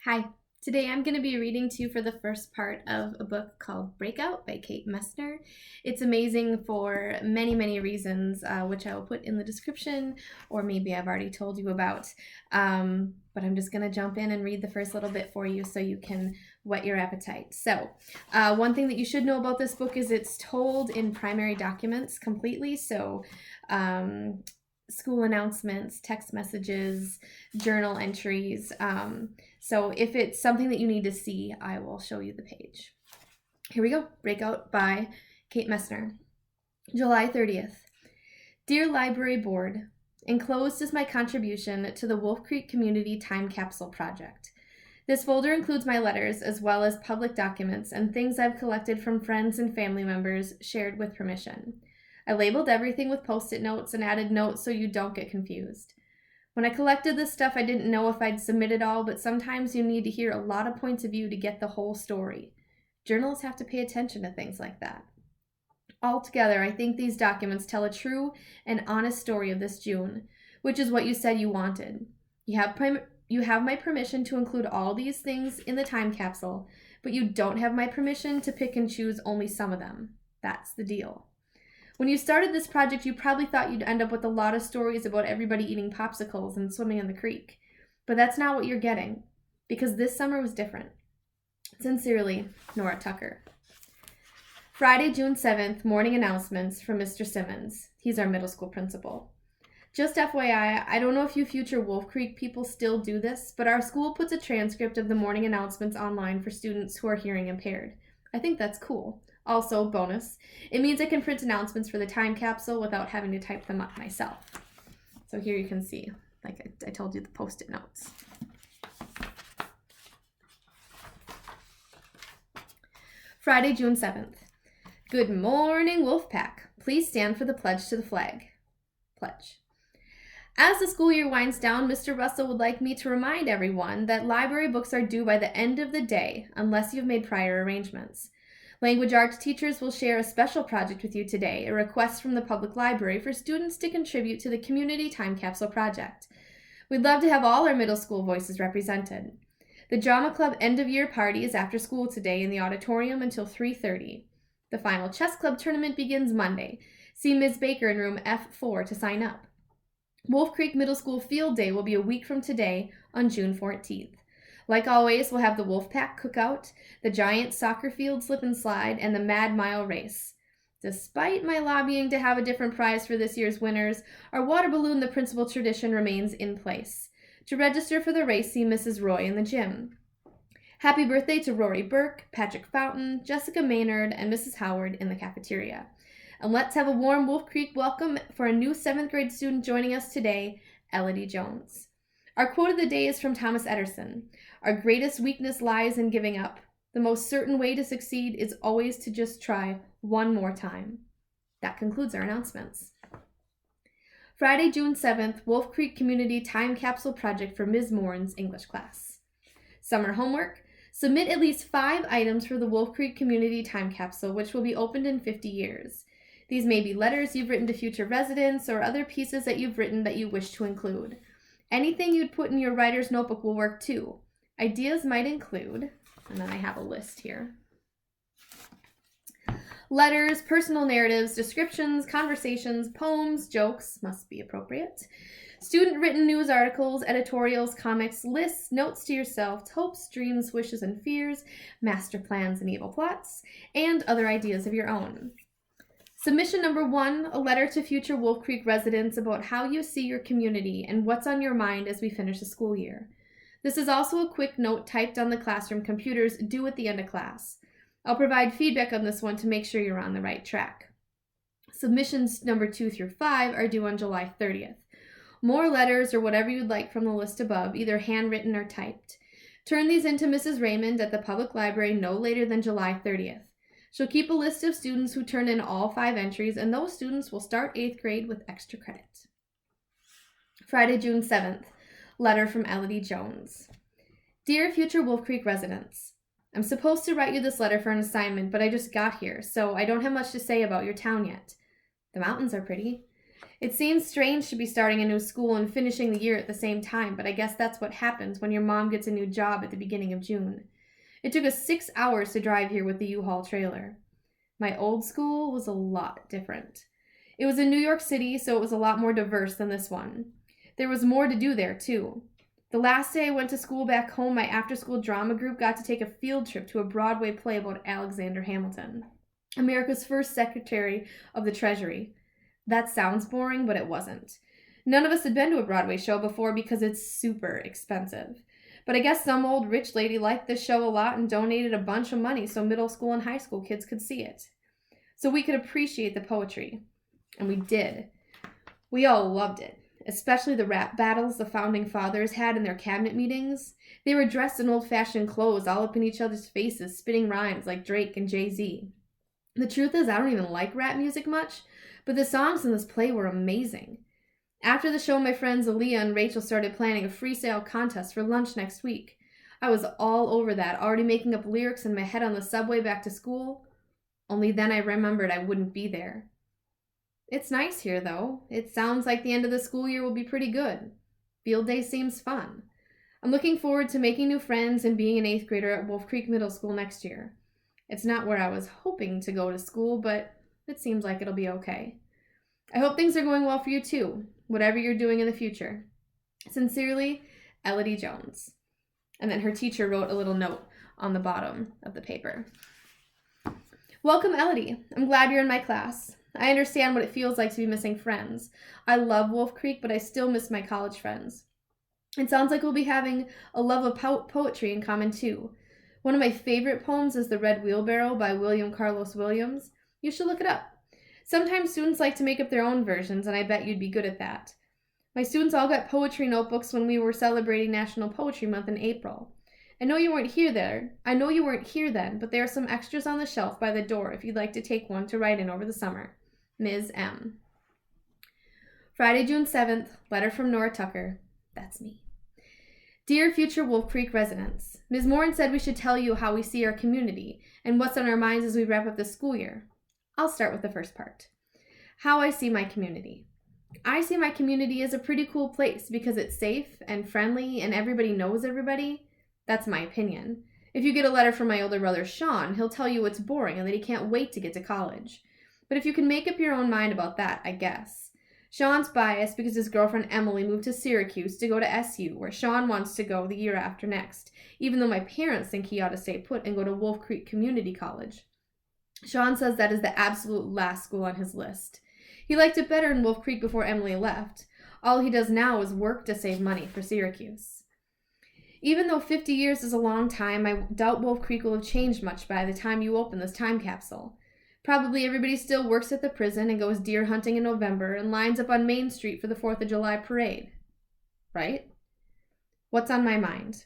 Hi, today I'm going to be reading to you for the first part of a book called Breakout by Kate Messner. It's amazing for many, many reasons, which I will put in the description, or maybe I've already told you about. But I'm just going to jump in and read the first little bit for you so you can whet your appetite. So, one thing that you should know about this book is it's told in primary documents completely. So, school announcements, text messages, journal entries. So if it's something that you need to see, I will show you the page. Here we go. Breakout by Kate Messner. July 30th. Dear Library Board, enclosed is my contribution to the Wolf Creek Community Time Capsule Project. This folder includes my letters as well as public documents and things I've collected from friends and family members shared with permission. I labeled everything with Post-it notes and added notes so you don't get confused. When I collected this stuff, I didn't know if I'd submit it all, but sometimes you need to hear a lot of points of view to get the whole story. Journalists have to pay attention to things like that. Altogether, I think these documents tell a true and honest story of this June, which is what you said you wanted. You have my permission to include all these things in the time capsule, but you don't have my permission to pick and choose only some of them. That's the deal. When you started this project, you probably thought you'd end up with a lot of stories about everybody eating popsicles and swimming in the creek. But that's not what you're getting, because this summer was different. Sincerely, Nora Tucker. Friday, June 7th, morning announcements from Mr. Simmons. He's our middle school principal. Just FYI, I don't know if you future Wolf Creek people still do this, but our school puts a transcript of the morning announcements online for students who are hearing impaired. I think that's cool. Also, bonus, it means I can print announcements for the time capsule without having to type them up myself. So here you can see, like I told you, the Post-it notes. Friday, June 7th. Good morning, Wolfpack. Please stand for the pledge to the flag. Pledge. As the school year winds down, Mr. Russell would like me to remind everyone that library books are due by the end of the day, unless you've made prior arrangements. Language arts teachers will share a special project with you today, a request from the public library for students to contribute to the Community Time Capsule Project. We'd love to have all our middle school voices represented. The Drama Club end-of-year party is after school today in the auditorium until 3:30. The final chess club tournament begins Monday. See Ms. Baker in room F4 to sign up. Wolf Creek Middle School Field Day will be a week from today on June 14th. Like always, we'll have the Wolfpack Cookout, the Giant Soccer Field Slip and Slide, and the Mad Mile Race. Despite my lobbying to have a different prize for this year's winners, our water balloon, the principal tradition, remains in place. To register for the race, see Mrs. Roy in the gym. Happy birthday to Rory Burke, Patrick Fountain, Jessica Maynard, and Mrs. Howard in the cafeteria. And let's have a warm Wolf Creek welcome for a new 7th grade student joining us today, Elodie Jones. Our quote of the day is from Thomas Edison. Our greatest weakness lies in giving up. The most certain way to succeed is always to just try one more time. That concludes our announcements. Friday, June 7th, Wolf Creek Community Time Capsule Project for Ms. Morin's English class. Summer homework. Submit at least 5 items for the Wolf Creek Community Time Capsule, which will be opened in 50 years. These may be letters you've written to future residents or other pieces that you've written that you wish to include. Anything you'd put in your writer's notebook will work too. Ideas might include, and then I have a list here, letters, personal narratives, descriptions, conversations, poems, jokes, must be appropriate, student-written news articles, editorials, comics, lists, notes to yourself, hopes, dreams, wishes, and fears, master plans and evil plots, and other ideas of your own. Submission number 1, a letter to future Wolf Creek residents about how you see your community and what's on your mind as we finish the school year. This is also a quick note typed on the classroom computers due at the end of class. I'll provide feedback on this one to make sure you're on the right track. Submissions number 2 through 5 are due on July 30th. More letters or whatever you'd like from the list above, either handwritten or typed. Turn these into Mrs. Raymond at the public library no later than July 30th. She'll keep a list of students who turn in all 5 entries, and those students will start 8th grade with extra credit. Friday, June 7th. Letter from Elodie Jones. Dear future Wolf Creek residents, I'm supposed to write you this letter for an assignment, but I just got here, so I don't have much to say about your town yet. The mountains are pretty. It seems strange to be starting a new school and finishing the year at the same time, but I guess that's what happens when your mom gets a new job at the beginning of June. It took us 6 hours to drive here with the U-Haul trailer. My old school was a lot different. It was in New York City, so it was a lot more diverse than this one. There was more to do there, too. The last day I went to school back home, my after-school drama group got to take a field trip to a Broadway play about Alexander Hamilton, America's first Secretary of the Treasury. That sounds boring, but it wasn't. None of us had been to a Broadway show before because it's super expensive. But I guess some old rich lady liked this show a lot and donated a bunch of money so middle school and high school kids could see it. So we could appreciate the poetry. And we did. We all loved it, especially the rap battles the founding fathers had in their cabinet meetings. They were dressed in old-fashioned clothes, all up in each other's faces, spitting rhymes like Drake and Jay-Z. The truth is, I don't even like rap music much, but the songs in this play were amazing. After the show, my friends Aaliyah and Rachel started planning a freestyle contest for lunch next week. I was all over that, already making up lyrics in my head on the subway back to school. Only then I remembered I wouldn't be there. It's nice here, though. It sounds like the end of the school year will be pretty good. Field day seems fun. I'm looking forward to making new friends and being an 8th grader at Wolf Creek Middle School next year. It's not where I was hoping to go to school, but it seems like it'll be okay. I hope things are going well for you too, whatever you're doing in the future. Sincerely, Elodie Jones. And then her teacher wrote a little note on the bottom of the paper. Welcome, Elodie. I'm glad you're in my class. I understand what it feels like to be missing friends. I love Wolf Creek, but I still miss my college friends. It sounds like we'll be having a love of poetry in common too. One of my favorite poems is The Red Wheelbarrow by William Carlos Williams. You should look it up. Sometimes students like to make up their own versions, and I bet you'd be good at that. My students all got poetry notebooks when we were celebrating National Poetry Month in April. I know you weren't here then, but there are some extras on the shelf by the door if you'd like to take one to write in over the summer. Ms. M. Friday, June 7th, letter from Nora Tucker. That's me. Dear future Wolf Creek residents, Ms. Morin said we should tell you how we see our community and what's on our minds as we wrap up the school year. I'll start with the first part. How I see my community. I see my community as a pretty cool place because it's safe and friendly and everybody knows everybody. That's my opinion. If you get a letter from my older brother Sean, he'll tell you it's boring and that he can't wait to get to college. But if you can make up your own mind about that, I guess. Sean's biased because his girlfriend Emily moved to Syracuse to go to SU, where Sean wants to go the year after next, even though my parents think he ought to stay put and go to Wolf Creek Community College. Sean says that is the absolute last school on his list. He liked it better in Wolf Creek before Emily left. All he does now is work to save money for Syracuse. Even though 50 years is a long time, I doubt Wolf Creek will have changed much by the time you open this time capsule. Probably everybody still works at the prison and goes deer hunting in November and lines up on Main Street for the 4th of July parade. Right? What's on my mind?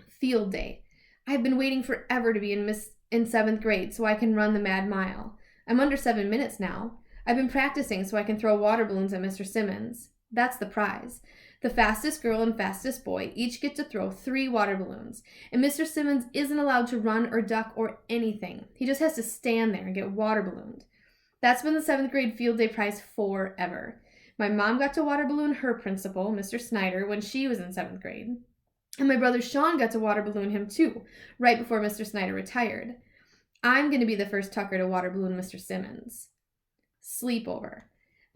Field day. I've been waiting forever to be in 7th grade so I can run the Mad Mile. I'm under 7 minutes now. I've been practicing so I can throw water balloons at Mr. Simmons. That's the prize. The fastest girl and fastest boy each get to throw 3 water balloons, and Mr. Simmons isn't allowed to run or duck or anything. He just has to stand there and get water ballooned. That's been the 7th grade field day prize forever. My mom got to water balloon her principal, Mr. Snyder, when she was in 7th grade. And my brother Sean got to water balloon him too, right before Mr. Snyder retired. I'm going to be the first Tucker to water balloon Mr. Simmons. Sleepover.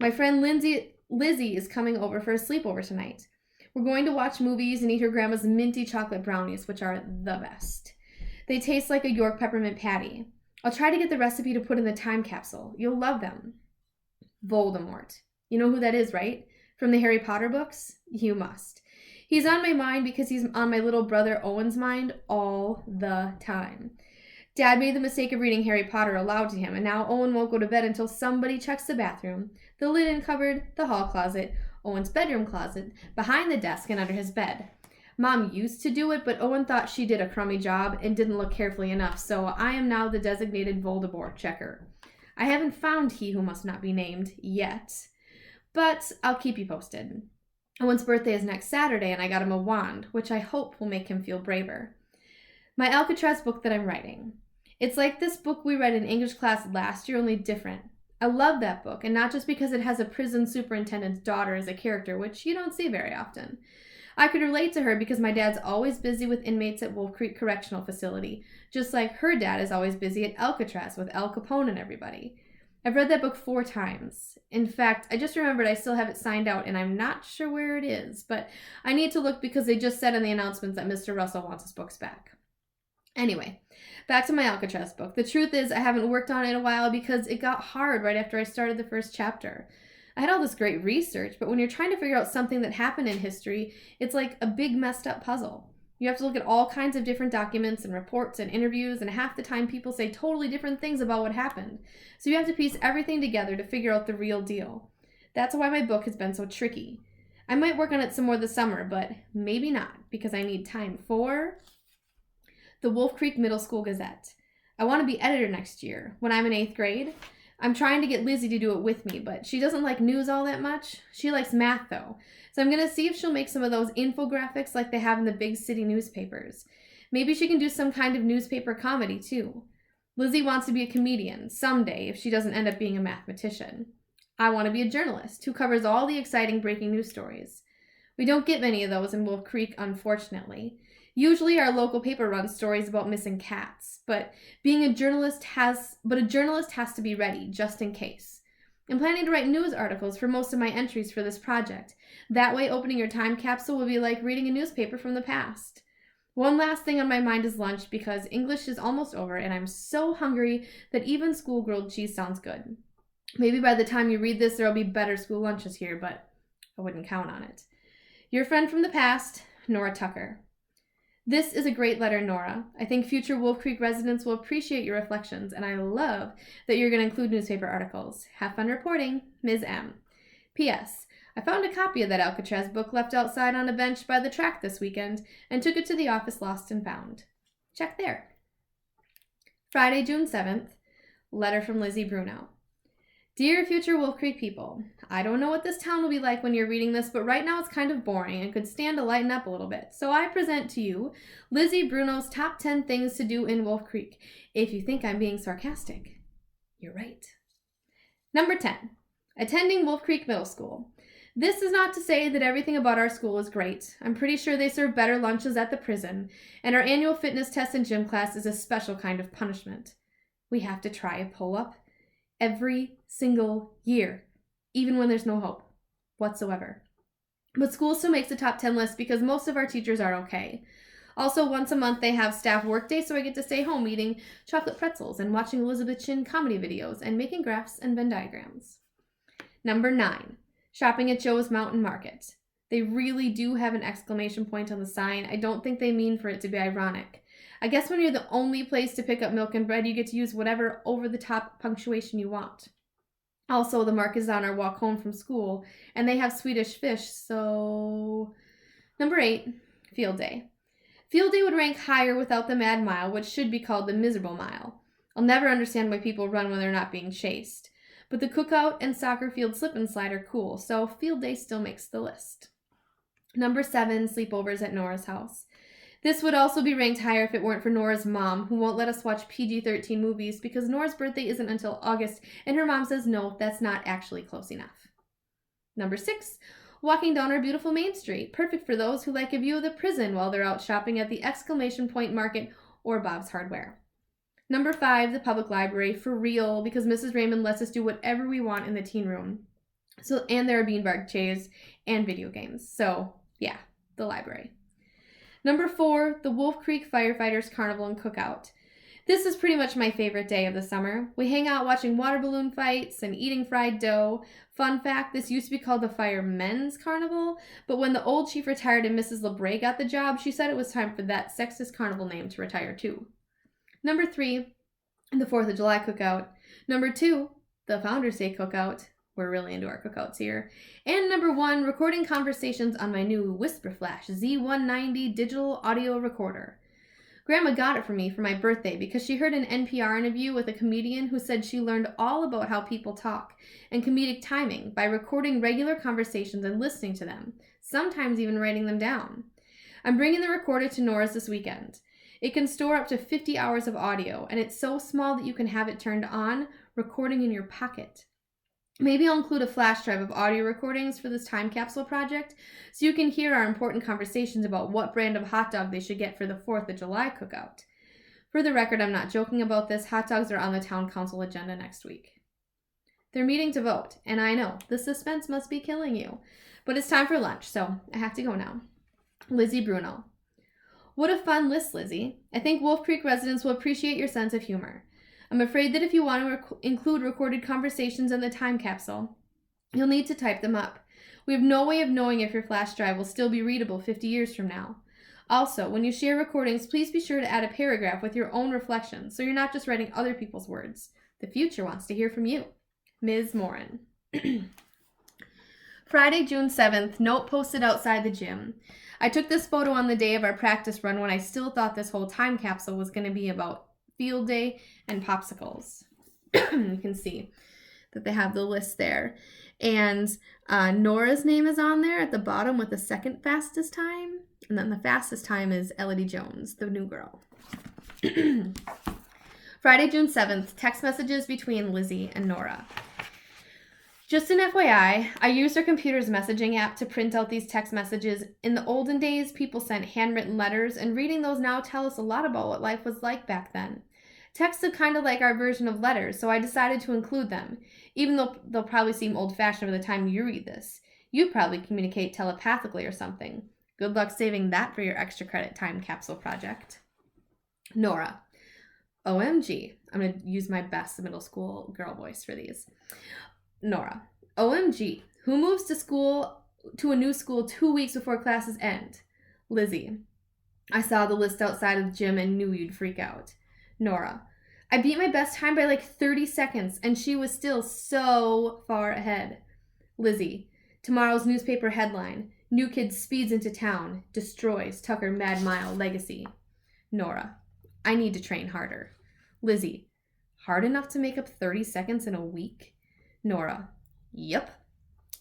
My friend Lizzie is coming over for a sleepover tonight. We're going to watch movies and eat her grandma's minty chocolate brownies, which are the best. They taste like a York peppermint patty. I'll try to get the recipe to put in the time capsule. You'll love them. Voldemort. You know who that is, right? From the Harry Potter books? You must. He's on my mind because he's on my little brother Owen's mind all the time. Dad made the mistake of reading Harry Potter aloud to him, and now Owen won't go to bed until somebody checks the bathroom, the linen cupboard, the hall closet, Owen's bedroom closet, behind the desk, and under his bed. Mom used to do it, but Owen thought she did a crummy job and didn't look carefully enough, so I am now the designated Voldemort checker. I haven't found he who must not be named yet, but I'll keep you posted. Owen's birthday is next Saturday, and I got him a wand, which I hope will make him feel braver. My Alcatraz book that I'm writing. It's like this book we read in English class last year, only different. I love that book, and not just because it has a prison superintendent's daughter as a character, which you don't see very often. I could relate to her because my dad's always busy with inmates at Wolf Creek Correctional Facility, just like her dad is always busy at Alcatraz with Al Capone and everybody. I've read that book 4 times. In fact, I just remembered I still have it signed out, and I'm not sure where it is, but I need to look because they just said in the announcements that Mr. Russell wants his books back. Anyway, back to my Alcatraz book. The truth is, I haven't worked on it in a while because it got hard right after I started the first chapter. I had all this great research, but when you're trying to figure out something that happened in history, it's like a big messed up puzzle. You have to look at all kinds of different documents and reports and interviews, and half the time people say totally different things about what happened. So you have to piece everything together to figure out the real deal. That's why my book has been so tricky. I might work on it some more this summer, but maybe not, because I need time for the Wolf Creek Middle School Gazette. I want to be editor next year, when I'm in 8th grade. I'm trying to get Lizzie to do it with me, but she doesn't like news all that much. She likes math, though. So I'm going to see if she'll make some of those infographics like they have in the big city newspapers. Maybe she can do some kind of newspaper comedy, too. Lizzie wants to be a comedian someday if she doesn't end up being a mathematician. I want to be a journalist who covers all the exciting breaking news stories. We don't get many of those in Wolf Creek, unfortunately. Usually our local paper runs stories about missing cats, but a journalist has to be ready just in case. I'm planning to write news articles for most of my entries for this project. That way opening your time capsule will be like reading a newspaper from the past. One last thing on my mind is lunch because English is almost over and I'm so hungry that even school grilled cheese sounds good. Maybe by the time you read this there will be better school lunches here, but I wouldn't count on it. Your friend from the past, Nora Tucker. This is a great letter, Nora. I think future Wolf Creek residents will appreciate your reflections, and I love that you're going to include newspaper articles. Have fun reporting, Ms. M. P.S. I found a copy of that Alcatraz book left outside on a bench by the track this weekend and took it to the office lost and found. Check there. Friday, June 7th. Letter from Lizzie Bruno. Dear future Wolf Creek people, I don't know what this town will be like when you're reading this, but right now it's kind of boring and could stand to lighten up a little bit. So I present to you Lizzie Bruno's top 10 things to do in Wolf Creek. If you think I'm being sarcastic, you're right. Number 10, attending Wolf Creek Middle School. This is not to say that everything about our school is great. I'm pretty sure they serve better lunches at the prison, and our annual fitness test and gym class is a special kind of punishment. We have to try a pull-up every single year, even when there's no hope whatsoever. But school still makes the top 10 list because most of our teachers are okay. Also, once a month they have staff work day, so I get to stay home eating chocolate pretzels and watching Elizabeth Chin comedy videos and making graphs and Venn diagrams. Number 9, shopping at Joe's Mountain Market. They really do have an exclamation point on the sign. I don't think they mean for it to be ironic. I guess when you're the only place to pick up milk and bread, you get to use whatever over-the-top punctuation you want. Also, the market is on our walk home from school, and they have Swedish fish, so... Number 8, field day. Field day would rank higher without the Mad Mile, which should be called the Miserable Mile. I'll never understand why people run when they're not being chased. But the cookout and soccer field slip and slide are cool, so field day still makes the list. Number 7, sleepovers at Nora's house. This would also be ranked higher if it weren't for Nora's mom, who won't let us watch PG-13 movies because Nora's birthday isn't until August, and her mom says no, that's not actually close enough. Number 6, walking down our beautiful Main Street, perfect for those who like a view of the prison while they're out shopping at the exclamation point market or Bob's Hardware. Number 5, the public library, for real, because Mrs. Raymond lets us do whatever we want in the teen room. And there are beanbag chairs and video games. So, yeah, the library. Number 4, the Wolf Creek Firefighters Carnival and Cookout. This is pretty much my favorite day of the summer. We hang out watching water balloon fights and eating fried dough. Fun fact, this used to be called the Firemen's Carnival, but when the old chief retired and Mrs. LeBray got the job, she said it was time for that sexist carnival name to retire too. Number 3, the 4th of July Cookout. Number 2, the Founders Day Cookout. We're really into our cookouts here. And number 1, recording conversations on my new Whisper Flash Z190 digital audio recorder. Grandma got it for me for my birthday because she heard an NPR interview with a comedian who said she learned all about how people talk and comedic timing by recording regular conversations and listening to them, sometimes even writing them down. I'm bringing the recorder to Nora's this weekend. It can store up to 50 hours of audio, and it's so small that you can have it turned on, recording in your pocket. Maybe I'll include a flash drive of audio recordings for this time capsule project so you can hear our important conversations about what brand of hot dog they should get for the 4th of July cookout. For the record, I'm not joking about this. Hot dogs are on the town council agenda next week. They're meeting to vote, and I know, the suspense must be killing you. But it's time for lunch, so I have to go now. Lizzie Bruno. What a fun list, Lizzie. I think Wolf Creek residents will appreciate your sense of humor. I'm afraid that if you want to include recorded conversations in the time capsule, you'll need to type them up. We have no way of knowing if your flash drive will still be readable 50 years from now. Also, when you share recordings, please be sure to add a paragraph with your own reflections so you're not just writing other people's words. The future wants to hear from you. Ms. Morin. Friday, June 7th, note posted outside the gym. I took this photo on the day of our practice run when I still thought this whole time capsule was going to be about field day and popsicles. You can see that they have the list there. And Nora's name is on there at the bottom with the second fastest time. And then the fastest time is Elodie Jones, the new girl. Friday, June 7th, text messages between Lizzie and Nora. Just an FYI, I used our computer's messaging app to print out these text messages. In the olden days, people sent handwritten letters, and reading those now tell us a lot about what life was like back then. Texts are kind of like our version of letters, so I decided to include them, even though they'll probably seem old-fashioned by the time you read this. You probably communicate telepathically or something. Good luck saving that for your extra credit time capsule project. Nora. OMG. I'm going to use my best middle school girl voice for these. Nora. OMG. Who moves to a new school 2 weeks before classes end? Lizzie. I saw the list outside of the gym and knew you'd freak out. Nora. I beat my best time by like 30 seconds and she was still so far ahead. Lizzie. Tomorrow's newspaper headline. New kid speeds into town. Destroys Tucker Mad Mile legacy. Nora. I need to train harder. Lizzie. Hard enough to make up 30 seconds in a week? Nora. Yep.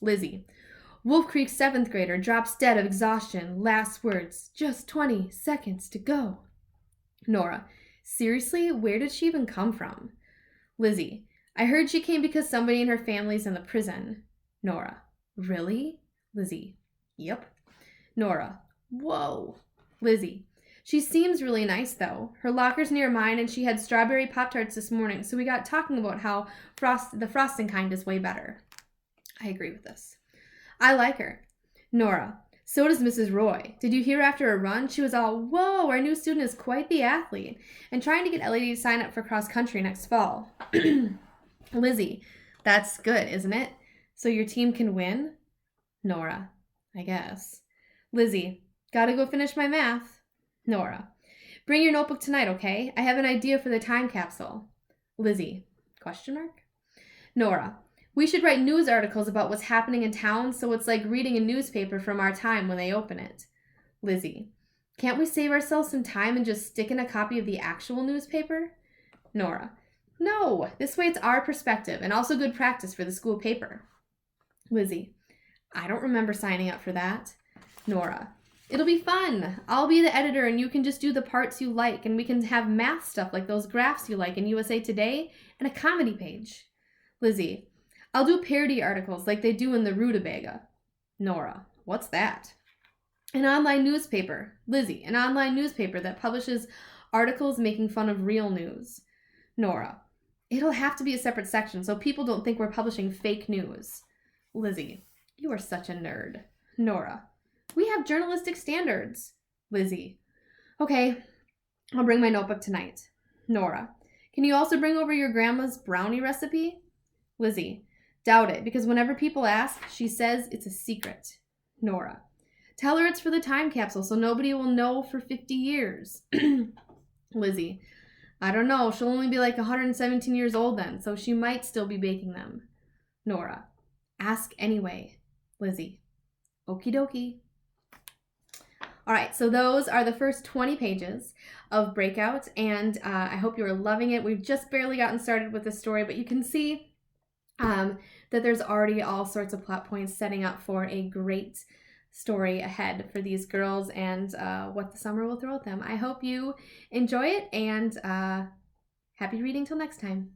Lizzie. Wolf Creek 7th grader drops dead of exhaustion. Last words. Just 20 seconds to go. Nora. Seriously? Where did she even come from? Lizzie. I heard she came because somebody in her family's in the prison. Nora. Really? Lizzie. Yep. Nora. Whoa. Lizzie. She seems really nice, though. Her locker's near mine, and she had strawberry Pop-Tarts this morning, so we got talking about how the frosting kind is way better. I agree with this. I like her. Nora. So does Mrs. Roy. Did you hear after a run? She was all, whoa, our new student is quite the athlete, and trying to get Elodie to sign up for cross-country next fall. Lizzie. That's good, isn't it? So your team can win? Nora. I guess. Lizzie. Gotta go finish my math. Nora. Bring your notebook tonight, okay? I have an idea for the time capsule. Lizzie. Question mark? Nora. We should write news articles about what's happening in town so it's like reading a newspaper from our time when they open it. Lizzie. Can't we save ourselves some time and just stick in a copy of the actual newspaper? Nora. No, this way it's our perspective and also good practice for the school paper. Lizzie. I don't remember signing up for that. Nora. It'll be fun. I'll be the editor and you can just do the parts you like and we can have math stuff like those graphs you like in USA Today and a comedy page. Lizzie. I'll do parody articles like they do in the Rutabaga. Nora. What's that? An online newspaper. Lizzie. An online newspaper that publishes articles making fun of real news. Nora. It'll have to be a separate section so people don't think we're publishing fake news. Lizzie. You are such a nerd. Nora. We have journalistic standards. Lizzie. Okay, I'll bring my notebook tonight. Nora. Can you also bring over your grandma's brownie recipe? Lizzie. Doubt it, because whenever people ask, she says it's a secret. Nora. Tell her it's for the time capsule so nobody will know for 50 years. Lizzie. I don't know, she'll only be like 117 years old then, so she might still be baking them. Nora. Ask anyway. Lizzie. Okie dokie. All right, so those are the first 20 pages of Breakout, and I hope you are loving it. We've just barely gotten started with the story, but you can see that there's already all sorts of plot points setting up for a great story ahead for these girls and what the summer will throw at them. I hope you enjoy it, and happy reading till next time.